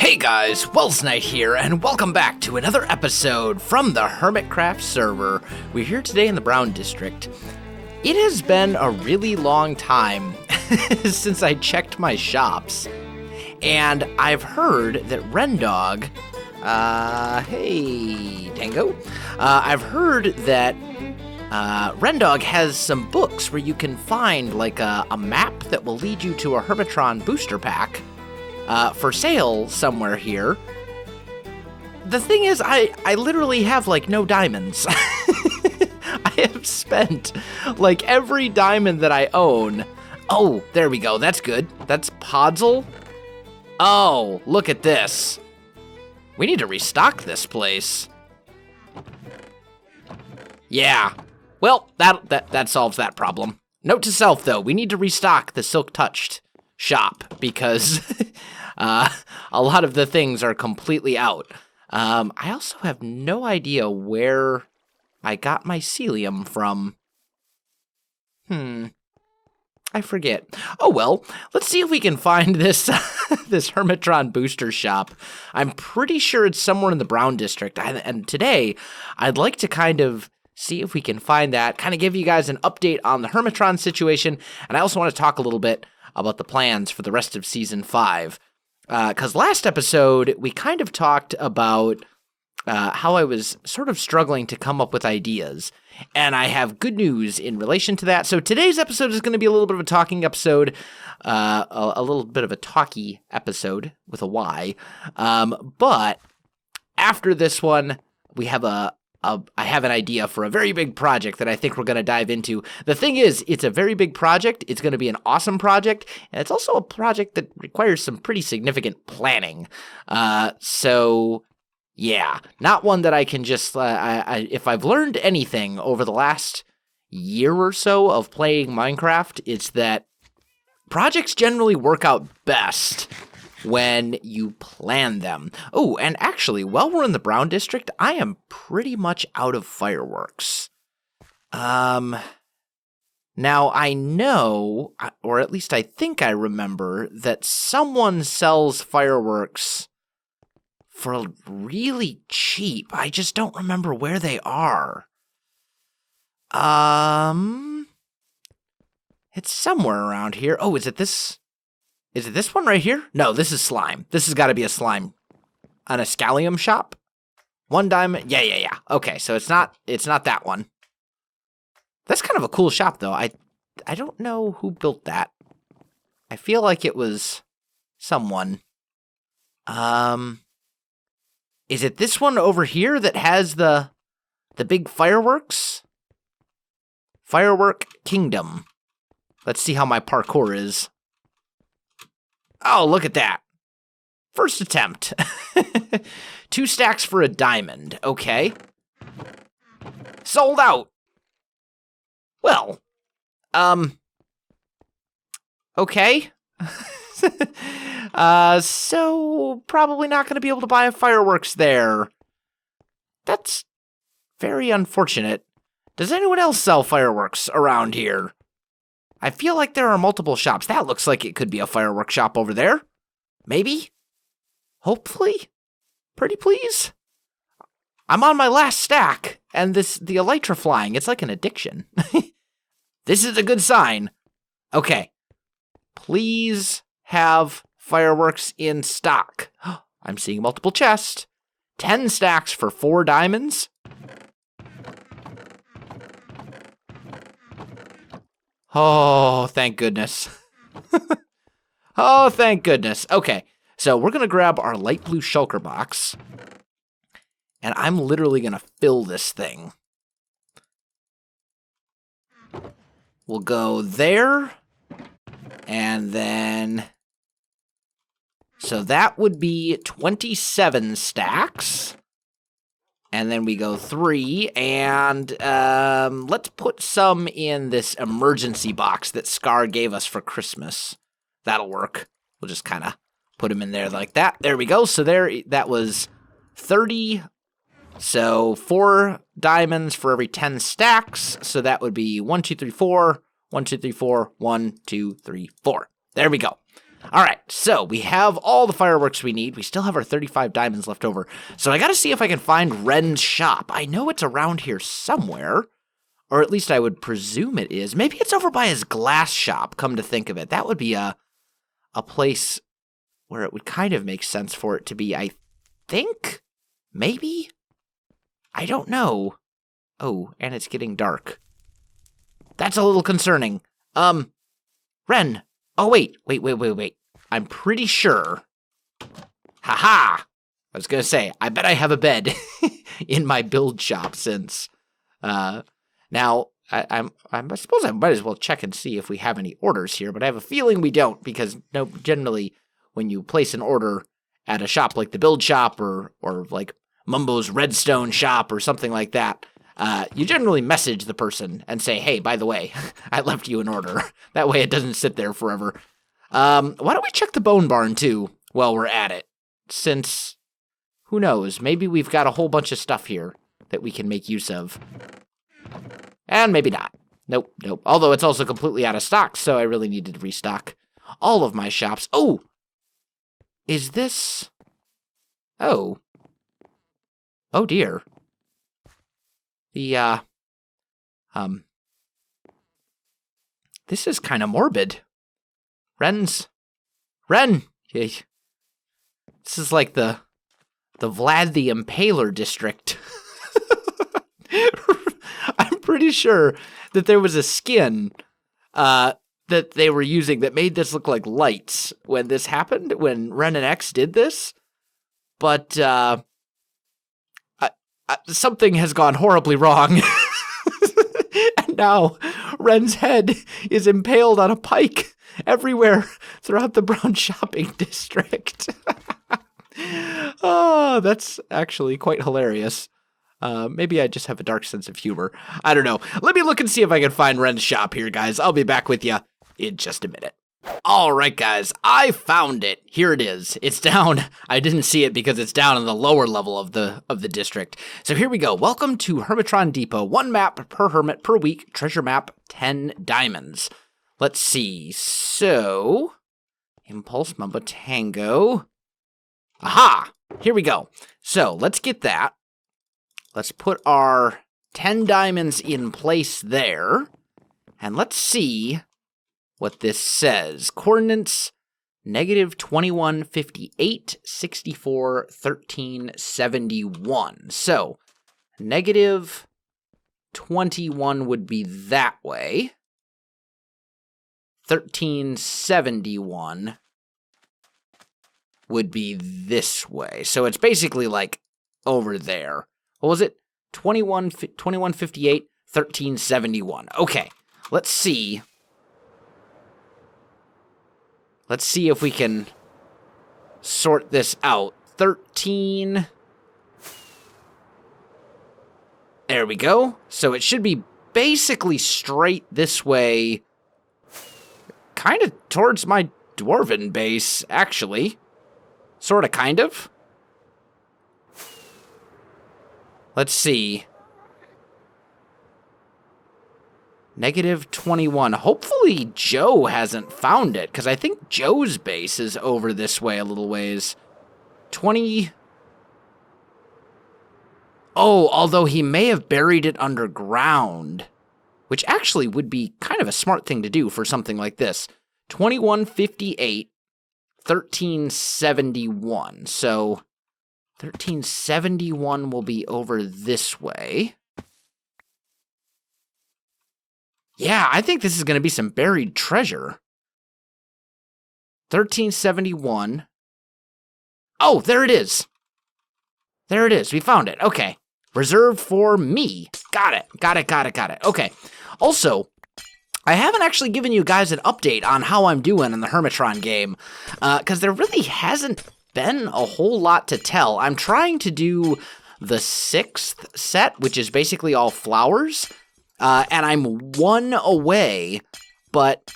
Hey guys, Welsknight here, and welcome back to another episode from the Hermitcraft server. We're here today in the Brown District. It has been a really long time since I checked my shops, and I've heard that Rendog, hey Tango, I've heard that Rendog has some books where you can find like a map that will lead you to a Hermitron booster pack for sale somewhere here. The thing is, I literally have like no diamonds. I have spent like every diamond that I own. Oh, there we go. That's good. That's Podzol. Oh, look at this. We need to restock this place. Yeah. Well, that solves that problem. Note to self, though, we need to restock the Silk Touched shop because a lot of the things are completely out. I also have no idea where I got my Celium from. I forget. Oh well, let's see if we can find this this Hermitron booster shop. I'm pretty sure it's somewhere in the Brown District, and today I'd like to kind of see if we can find that, kind of give you guys an update on the Hermitron situation, and I also want to talk a little bit about the plans for the rest of Season 5. Because last episode, we kind of talked about how I was sort of struggling to come up with ideas, and I have good news in relation to that. So today's episode is going to be a little bit of a talking episode, a little bit of a talky episode with a Y. But after this one, we have I have an idea for a very big project that I think we're going to dive into. The thing is, it's a very big project. It's going to be an awesome project, and it's also a project that requires some pretty significant planning. So, yeah, not one that I can just, if I've learned anything over the last year or so of playing Minecraft, it's that projects generally work out best when you plan them. Oh, and actually, while we're in the Brown District, I am pretty much out of fireworks. Now I know, or at least I think I remember, that someone sells fireworks for really cheap. I just don't remember where they are. It's somewhere around here. Oh, is it this? Is it this one right here? No, this is slime. This has got to be a slime. An Escalium shop? 1 diamond? Yeah. Okay, so it's not that one. That's kind of a cool shop, though. I don't know who built that. I feel like it was someone. Is it this one over here that has the big fireworks? Firework Kingdom. Let's see how my parkour is. Oh, look at that. First attempt. 2 stacks for a diamond. Okay. Sold out. Well, okay. So probably not going to be able to buy fireworks there. That's very unfortunate. Does anyone else sell fireworks around here? I feel like there are multiple shops. That looks like it could be a fireworks shop over there. Maybe? Hopefully? Pretty please? I'm on my last stack, and the elytra flying, it's like an addiction. This is a good sign. Okay. Please have fireworks in stock. I'm seeing multiple chests. 10 stacks for 4 diamonds. Oh, thank goodness. Oh, thank goodness. Okay, so we're going to grab our light blue shulker box, and I'm literally going to fill this thing. We'll go there, and then... So that would be 27 stacks. And then we go 3, and let's put some in this emergency box that Scar gave us for Christmas. That'll work. We'll just kind of put them in there like that. There we go. So that was 30. So 4 diamonds for every 10 stacks. So that would be 1, 2, 3, 4. 1, 2, 3, 4. 1, 2, 3, 4. There we go. All right, so we have all the fireworks we need. We still have our 35 diamonds left over. So I got to see if I can find Ren's shop. I know it's around here somewhere, or at least I would presume it is. Maybe it's over by his glass shop, come to think of it. That would be a place where it would kind of make sense for it to be, I think? Maybe? I don't know. Oh, and it's getting dark. That's a little concerning. Ren. Oh, wait. I'm pretty sure. Haha! I was gonna say, I bet I have a bed in my build shop since. Now, I suppose I might as well check and see if we have any orders here, but I have a feeling we don't, because generally, when you place an order at a shop like the build shop or like Mumbo's Redstone shop or something like that, you generally message the person and say, hey, by the way, I left you an order. That way it doesn't sit there forever. Why don't we check the bone barn, too, while we're at it? Since, who knows, maybe we've got a whole bunch of stuff here that we can make use of. And maybe not. Nope. Although it's also completely out of stock, so I really needed to restock all of my shops. Oh! Is this... Oh. Oh, dear. The, this is kind of morbid. Ren! This is like the Vlad the Impaler district. I'm pretty sure that there was a skin, that they were using that made this look like lights when this happened, when Ren and X did this. But, something has gone horribly wrong. And now Ren's head is impaled on a pike everywhere throughout the Brown shopping district. Oh, that's actually quite hilarious. Maybe I just have a dark sense of humor. I don't know. Let me look and see if I can find Ren's shop here, guys. I'll be back with you in just a minute. All right, guys, I found it. Here it is. It's down. I didn't see it because it's down in the lower level of the district. So here we go. Welcome to Hermitron Depot. 1 map per hermit per week. Treasure map, 10 diamonds. Let's see. So, Impulse, Mumbo, Tango. Aha! Here we go. So, let's get that. Let's put our 10 diamonds in place there. And let's see what this says. Coordinates, -21, 58, 64, 13, 71. So, -21 would be that way. 1371 would be this way. So it's basically like over there. What was it? 2158, 1371. Okay, let's see. Let's see if we can sort this out. 13. There we go. So it should be basically straight this way. Kind of towards my dwarven base, actually. Sort of, kind of. Let's see. -21. Hopefully Joe hasn't found it, because I think Joe's base is over this way a little ways. 20. Oh, although he may have buried it underground, which actually would be kind of a smart thing to do for something like this. 2158, 1371. So 1371 will be over this way. Yeah, I think this is going to be some buried treasure. 1371. Oh, there it is. There it is. We found it. Okay. Reserved for me. Got it. Okay. Also, I haven't actually given you guys an update on how I'm doing in the Hermitron game, because there really hasn't been a whole lot to tell. I'm trying to do the 6th set, which is basically all flowers, and I'm 1 away, but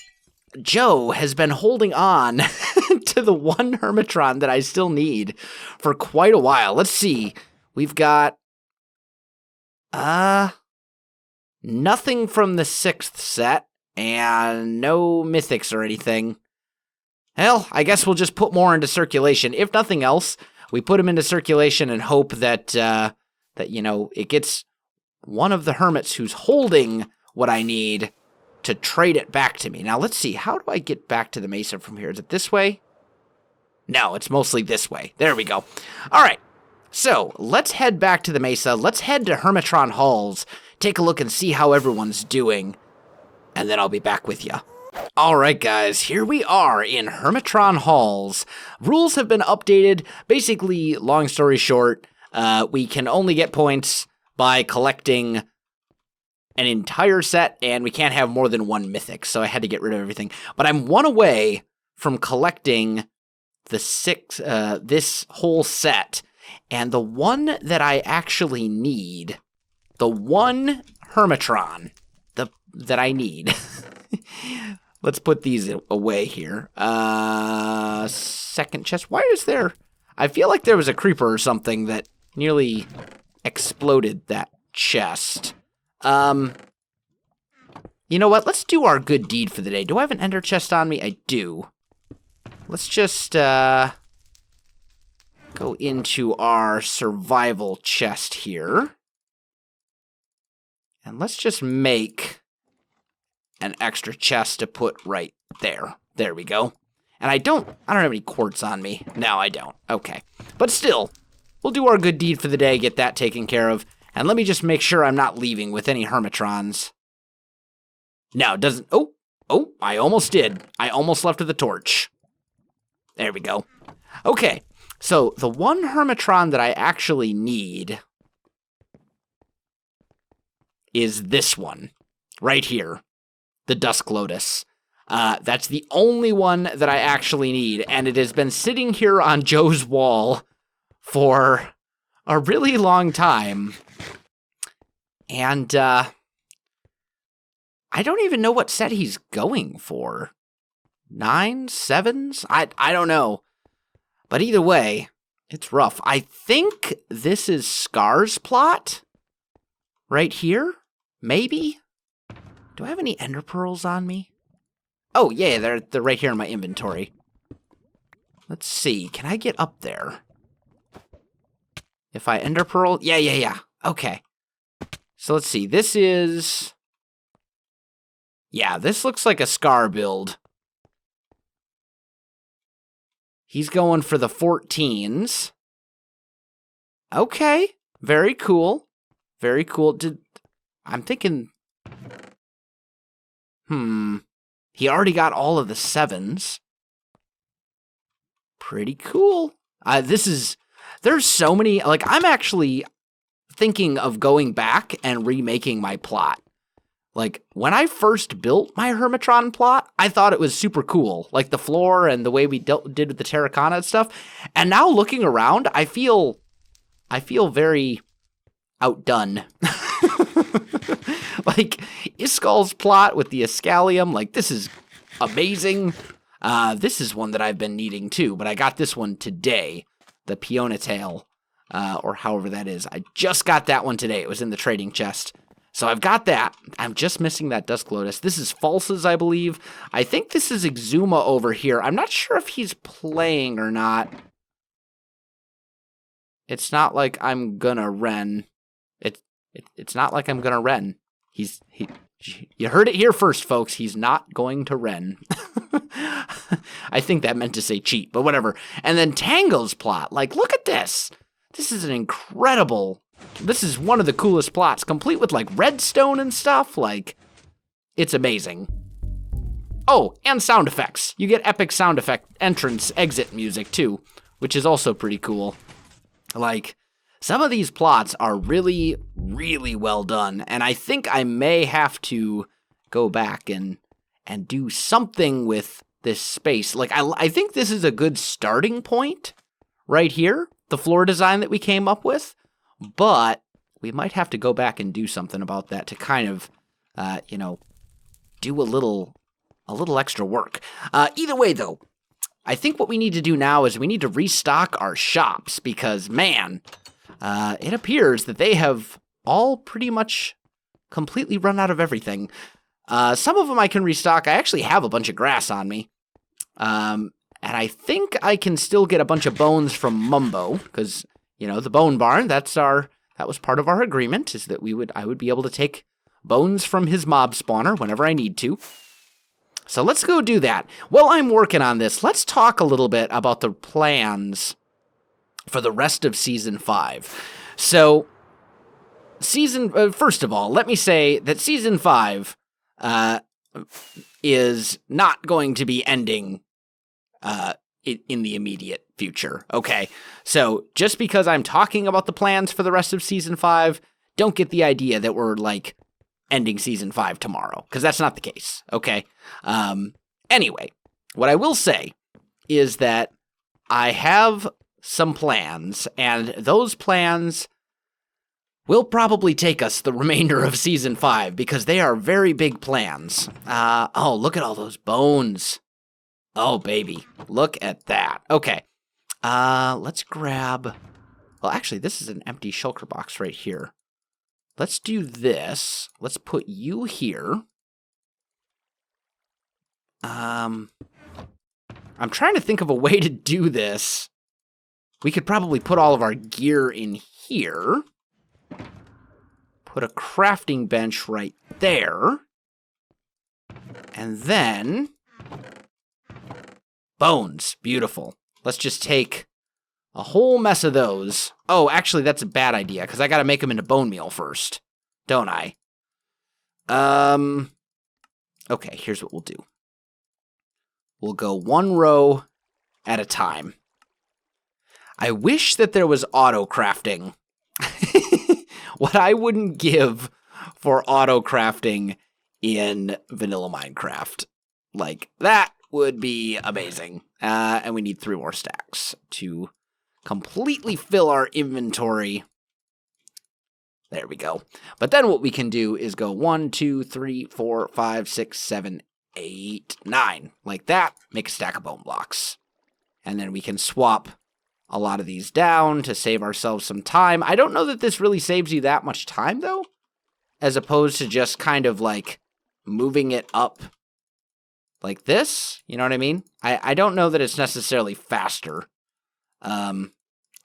Joe has been holding on to the 1 Hermitron that I still need for quite a while. Let's see. We've got nothing from the 6th set, and no mythics or anything. Hell, I guess we'll just put more into circulation. If nothing else, we put them into circulation and hope that, it gets one of the hermits who's holding what I need to trade it back to me. Now, let's see. How do I get back to the mesa from here? Is it this way? No, it's mostly this way. There we go. All right. So, let's head back to the mesa. Let's head to Hermitron Halls, take a look and see how everyone's doing, and then I'll be back with you. Alright guys, here we are in Hermitron Halls. Rules have been updated. Basically, long story short, we can only get points by collecting an entire set, and we can't have more than one mythic, so I had to get rid of everything. But I'm one away from collecting the this whole set, and the one that I actually need, the one Hermitron that I need... Let's put these away here. Second chest. Why is there... I feel like there was a creeper or something that nearly exploded that chest. You know what? Let's do our good deed for the day. Do I have an ender chest on me? I do. Let's just go into our survival chest here. And let's just make an extra chest to put right there. There we go. And I don't have any quartz on me. No, I don't. Okay. But still, we'll do our good deed for the day, get that taken care of. And let me just make sure I'm not leaving with any Hermitrons. No, it doesn't... Oh, I almost did. I almost left with a torch. There we go. Okay, so the one Hermitron that I actually need is this one, right here. The Dusk Lotus. That's the only one that I actually need, and it has been sitting here on Joe's wall for a really long time. And, I don't even know what set he's going for. 9, 7s? I don't know. But either way, it's rough. I think this is Scar's plot. Right here? Maybe? Do I have any ender pearls on me? Oh, yeah, they're right here in my inventory. Let's see. Can I get up there? If I ender pearl? Yeah. Okay. So let's see. This is... Yeah, this looks like a Scar build. He's going for the 14s. Okay. Very cool. Very cool. I'm thinking... He already got all of the 7s. Pretty cool. There's so many, like, I'm actually thinking of going back and remaking my plot. Like, when I first built my Hermitron plot, I thought it was super cool. Like, the floor and the way we did with the terracotta and stuff. And now looking around, I feel very outdone. Like, Iskal's plot with the Escalium, like, this is amazing. This is one that I've been needing too, but I got this one today. The Pionitail, or however that is. I just got that one today. It was in the trading chest. So I've got that. I'm just missing that Dusk Lotus. This is Falses, I believe. I think this is Exuma over here. I'm not sure if he's playing or not. It's not like I'm gonna Ren. It's not like I'm gonna Ren. You heard it here first, folks. He's not going to Ren. I think that meant to say cheat, but whatever. And then Tango's plot. Like, look at this. This is an incredible... This is one of the coolest plots, complete with, like, redstone and stuff. Like, it's amazing. Oh, and sound effects. You get epic sound effect entrance, exit music, too, which is also pretty cool. Like... Some of these plots are really, really well done, and I think I may have to go back and do something with this space. Like, I think this is a good starting point right here, the floor design that we came up with, but we might have to go back and do something about that to kind of, do a little extra work. Either way, though, I think what we need to do now is we need to restock our shops because, man... it appears that they have all pretty much completely run out of everything. Some of them I can restock. I actually have a bunch of grass on me. And I think I can still get a bunch of bones from Mumbo, because, the bone barn, that was part of our agreement, is that I would be able to take bones from his mob spawner whenever I need to. So let's go do that. While I'm working on this, let's talk a little bit about the plans for the rest of Season 5. So, first of all, let me say that Season 5 is not going to be ending in the immediate future, okay? So, just because I'm talking about the plans for the rest of Season 5, don't get the idea that we're, ending Season 5 tomorrow, because that's not the case, okay? Anyway, what I will say is that I have some plans, and those plans will probably take us the remainder of Season 5, because they are very big plans. Look at all those bones. Oh, baby. Look at that. Okay. Let's grab... Well, actually, this is an empty shulker box right here. Let's do this. Let's put you here. I'm trying to think of a way to do this. We could probably put all of our gear in here. Put a crafting bench right there. And then... bones. Beautiful. Let's just take a whole mess of those. Oh, actually, that's a bad idea, because I gotta make them into bone meal first. Don't I? Okay, here's what we'll do. We'll go one row at a time. I wish that there was auto crafting. What I wouldn't give for auto crafting in vanilla Minecraft. That would be amazing. And we need 3 more stacks to completely fill our inventory. There we go. But then what we can do is go 1, 2, 3, 4, 5, 6, 7, 8, 9. Like that. Make a stack of bone blocks. And then we can swap a lot of these down to save ourselves some time. I don't know that this really saves you that much time, though. As opposed to just kind of moving it up like this. You know what I mean? I don't know that it's necessarily faster.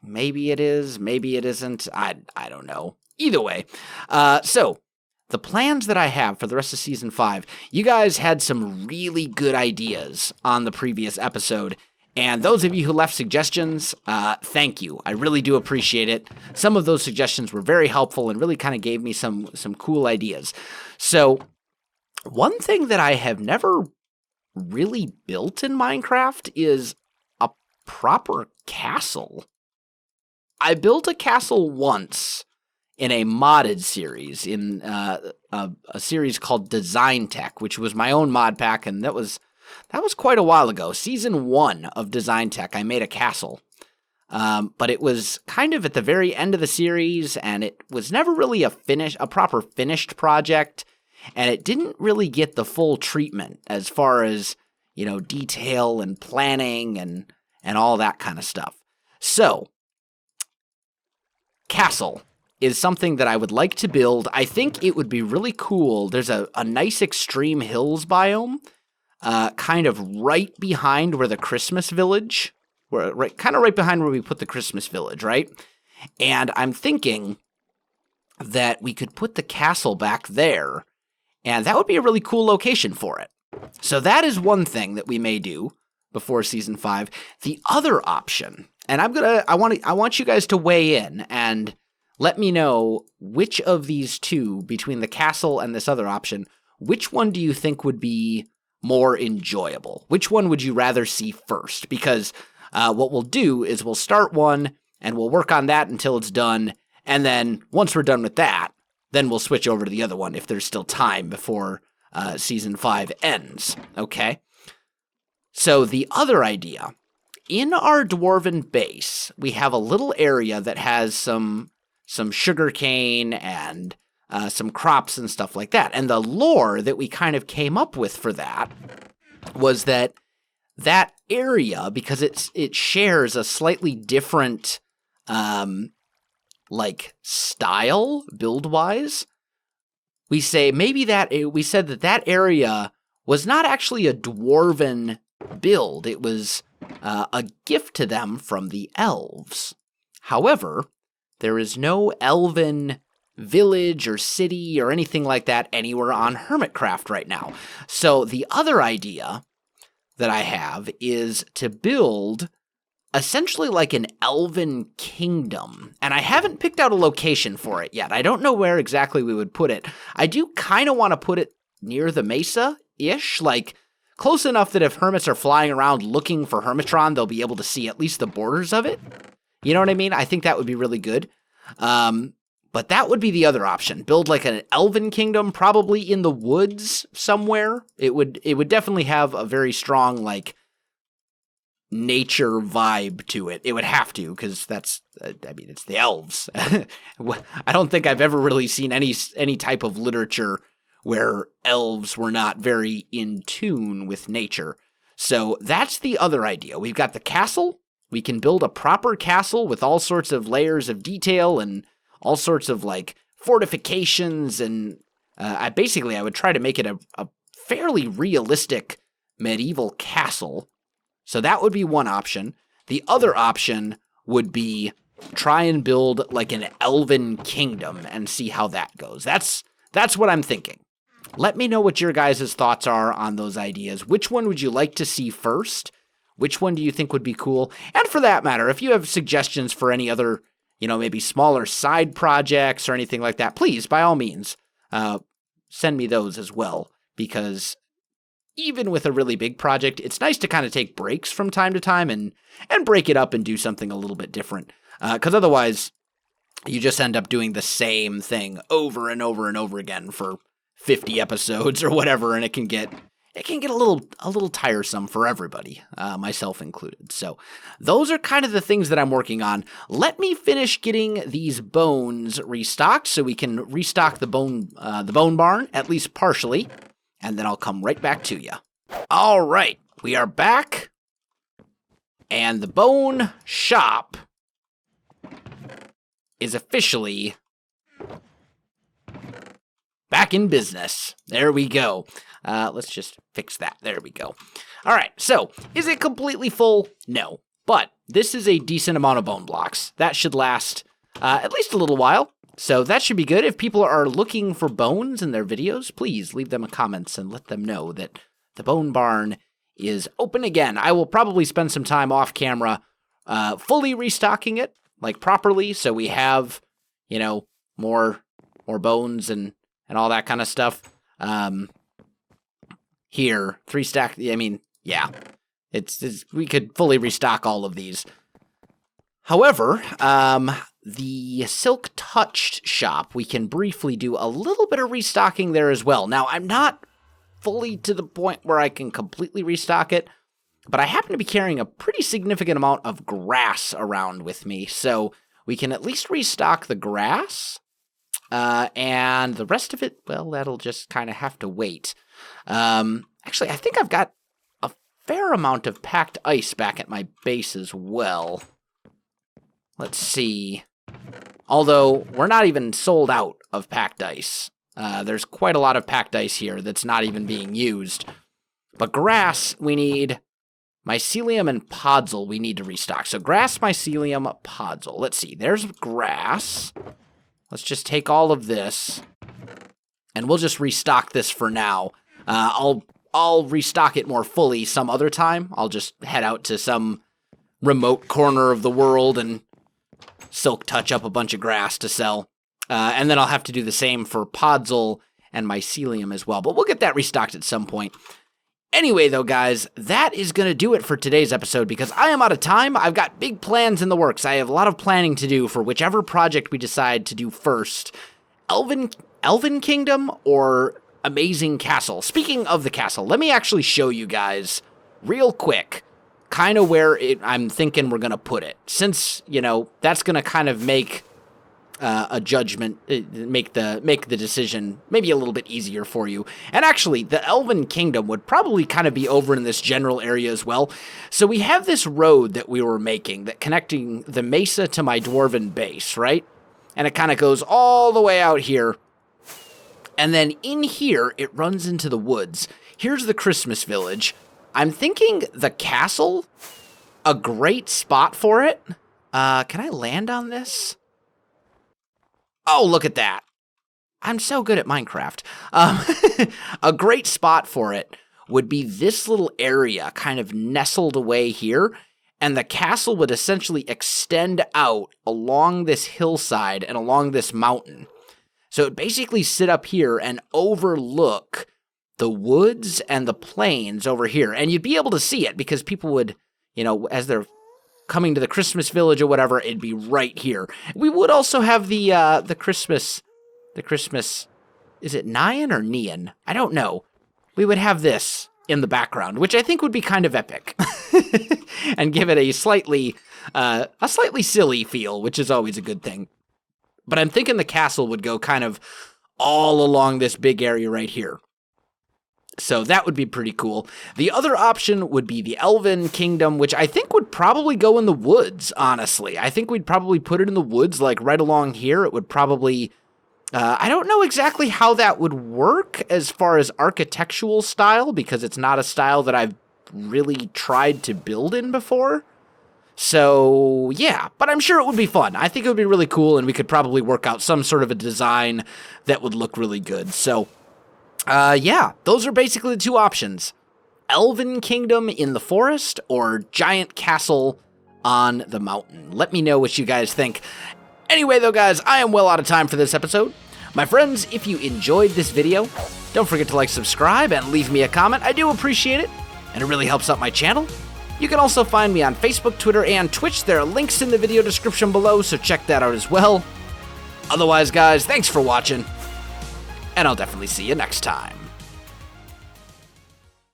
Maybe it is, maybe it isn't. I don't know. Either way. So, the plans that I have for the rest of Season 5, you guys had some really good ideas on the previous episode, and those of you who left suggestions, thank you. I really do appreciate it. Some of those suggestions were very helpful and really kind of gave me some cool ideas. So, one thing that I have never really built in Minecraft is a proper castle. I built a castle once in a modded series, in a series called Design Tech, which was my own mod pack, and that was quite a while ago. Season 1 of Design Tech, I made a castle. But it was kind of at the very end of the series, and it was never really a proper finished project, and it didn't really get the full treatment as far as, detail and planning and all that kind of stuff. So, castle is something that I would like to build. I think it would be really cool. There's a nice extreme hills biome, kind of right behind where the Christmas village, kind of right behind where we put the Christmas village, right? And I'm thinking that we could put the castle back there, and that would be a really cool location for it. So that is one thing that we may do before Season 5. The other option, and I want you guys to weigh in and let me know which of these two, between the castle and this other option, which one do you think would be more enjoyable? Which one would you rather see first? Because what we'll do is we'll start one and we'll work on that until it's done. And then once we're done with that, then we'll switch over to the other one if there's still time before Season 5 ends, okay? So the other idea, in our dwarven base, we have a little area that has some sugarcane and some crops and stuff like that. And the lore that we kind of came up with for that was that area, because it shares a slightly different style build-wise, we said that area was not actually a dwarven build. It was a gift to them from the elves. However, there is no elven village or city or anything like that anywhere on Hermitcraft right now. So the other idea that I have is to build essentially like an elven kingdom. And I haven't picked out a location for it yet. I don't know where exactly we would put it. I do kind of want to put it near the mesa-ish, like close enough that if hermits are flying around looking for Hermitron, they'll be able to see at least the borders of it. You know what I mean? I think that would be really good. But that would be the other option. Build like an elven kingdom, probably in the woods somewhere. It would definitely have a very strong like nature vibe to it. It would have to, because that's, I mean, it's the elves. I don't think I've ever really seen any type of literature where elves were not very in tune with nature. So that's the other idea. We've got the castle. We can build a proper castle with all sorts of layers of detail and all sorts of like fortifications, and I would try to make it a fairly realistic medieval castle. So that would be one option. The other option would be try and build like an elven kingdom and see how that goes. That's what I'm thinking. Let me know what your guys' thoughts are on those ideas. Which one would you like to see first? Which one do you think would be cool? And for that matter, if you have suggestions for any other, maybe smaller side projects or anything like that, please, by all means, send me those as well. Because even with a really big project, it's nice to kind of take breaks from time to time and break it up and do something a little bit different. Because otherwise, you just end up doing the same thing over and over and over again for 50 episodes or whatever, and it can get a little tiresome for everybody, myself included. So those are kind of the things that I'm working on. Let me finish getting these bones restocked so we can restock the bone barn, at least partially, and then I'll come right back to you. All right, we are back, and the bone shop is officially back in business. There we go. Let's just fix that. There we go. All right, so is it completely full? No, but this is a decent amount of bone blocks. That should last at least a little while, so that should be good. If people are looking for bones in their videos, please leave them comments and let them know that the bone barn is open again. I will probably spend some time off camera fully restocking it, like properly, so we have, more bones and all that kind of stuff. Here, 3 stack, yeah, it's we could fully restock all of these. However, the Silk Touched shop, we can briefly do a little bit of restocking there as well. Now, I'm not fully to the point where I can completely restock it, but I happen to be carrying a pretty significant amount of grass around with me, so we can at least restock the grass. And the rest of it, well, that'll just kind of have to wait. Actually, I think I've got a fair amount of packed ice back at my base as well. Let's see. Although, we're not even sold out of packed ice. There's quite a lot of packed ice here that's not even being used. But grass, we need mycelium and podzol we need to restock. So grass, mycelium, podzol. Let's see, there's grass. Let's just take all of this, and we'll just restock this for now. I'll restock it more fully some other time. I'll just head out to some remote corner of the world and silk touch up a bunch of grass to sell. And then I'll have to do the same for podzol and mycelium as well. But we'll get that restocked at some point. Anyway, though, guys, that is going to do it for today's episode because I am out of time. I've got big plans in the works. I have a lot of planning to do for whichever project we decide to do first. Elven Kingdom or Amazing Castle. Speaking of the castle, let me actually show you guys real quick kind of where I'm thinking we're going to put it. Since, that's going to kind of make a judgment, make the decision maybe a little bit easier for you. And actually, the Elven Kingdom would probably kind of be over in this general area as well. So we have this road that we were making that connecting the mesa to my dwarven base, right? And it kind of goes all the way out here. And then in here, it runs into the woods. Here's the Christmas village. I'm thinking the castle a great spot for it. Can I land on this? Oh, look at that. I'm so good at Minecraft. A great spot for it would be this little area kind of nestled away here, and the castle would essentially extend out along this hillside and along this mountain. So it would basically sit up here and overlook the woods and the plains over here. And you'd be able to see it because people would, you know, as they're coming to the Christmas village or whatever, it'd be right here. We would also have the Christmas, is it Nyan or Neon? I don't know. We would have this in the background, which I think would be kind of epic and give it a slightly silly feel, which is always a good thing. But I'm thinking the castle would go kind of all along this big area right here. So that would be pretty cool. The other option would be the Elven Kingdom, which I think would probably go in the woods, honestly. I think we'd probably put it in the woods, like right along here. It would probably... I don't know exactly how that would work as far as architectural style, because it's not a style that I've really tried to build in before. So, yeah, but I'm sure it would be fun. I think it would be really cool, and we could probably work out some sort of a design that would look really good. So, yeah, those are basically the two options. Elven Kingdom in the forest or Giant Castle on the mountain. Let me know what you guys think. Anyway, though, guys, I am well out of time for this episode. My friends, if you enjoyed this video, don't forget to like, subscribe, and leave me a comment. I do appreciate it, and it really helps out my channel. You can also find me on Facebook, Twitter, and Twitch. There are links in the video description below, so check that out as well. Otherwise, guys, thanks for watching, and I'll definitely see you next time.